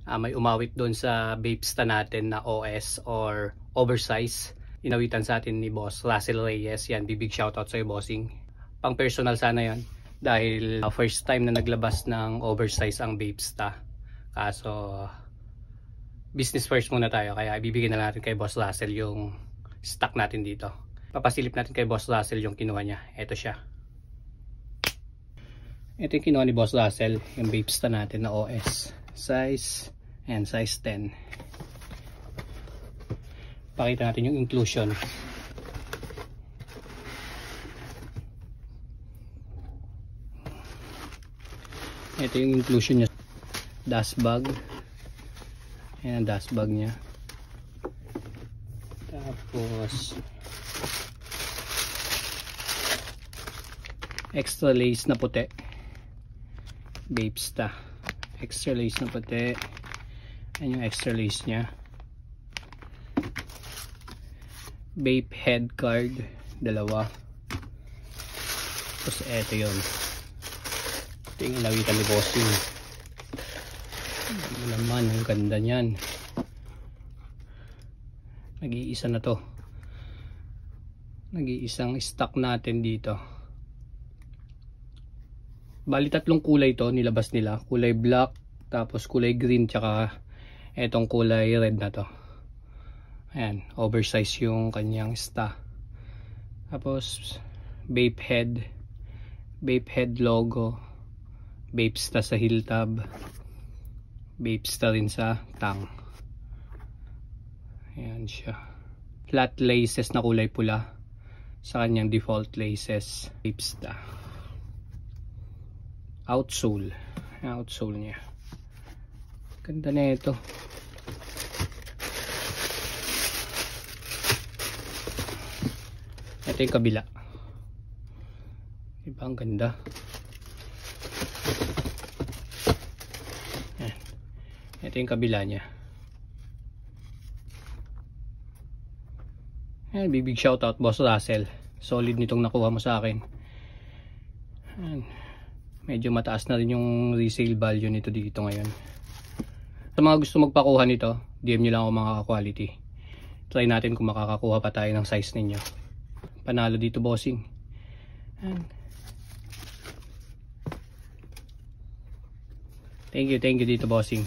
may umawit doon sa Vapesta natin na OS or oversize. Inawitan sa atin ni Boss Russell Reyes. Yan, big shoutout sa iyo, bossing. Pang personal sana yan dahil first time na naglabas ng oversize ang Vapesta. Kaso business first muna tayo, kaya ibibigay na natin kay Boss Russell yung stock natin dito. Papasilip natin kay Boss Russell yung kinuha niya. Ito siya. Ito yung kinuha ni Boss Russell, yung Vapesta natin na OS size and size 10. Pakita natin yung inclusion. Ito yung inclusion niya. Dust bag. Ayan ang dust bag niya. Tapos extra lace na puti. Vapesta. Extra lace na puti. Ayan yung extra lace niya. Vape head card. Dalawa. Tapos eto yun. Ito yung inawitan ni Bossing. Naman, ang ganda niyan. Nag-iisa na to. Nag-iisang stock natin dito. Bali tatlong kulay to nilabas nila. Kulay black, tapos kulay green, tsaka etong kulay red na to. Ayan, oversize yung kanyang sta. Tapos vape head logo. Vapesta sa heel tab. Vapesta rin sa tang. Ayan siya. Flat laces na kulay pula sa kanyang default laces. Vapesta. Outsole niya. Ganda na ito. Ito yung kabila. Diba ang ganda? Ayan. Ito yung kabila niya. Ayan, big shoutout Boss Russell. Solid nitong nakuha mo sa akin. Ayan. Medyo mataas na rin yung resale value nito dito ngayon. Sa mga gusto magpakuha nito, DM nyo lang ako mga quality. Try natin kung makakakuha pa tayo ng size ninyo. Panalo dito, bossing. And thank you dito, bossing.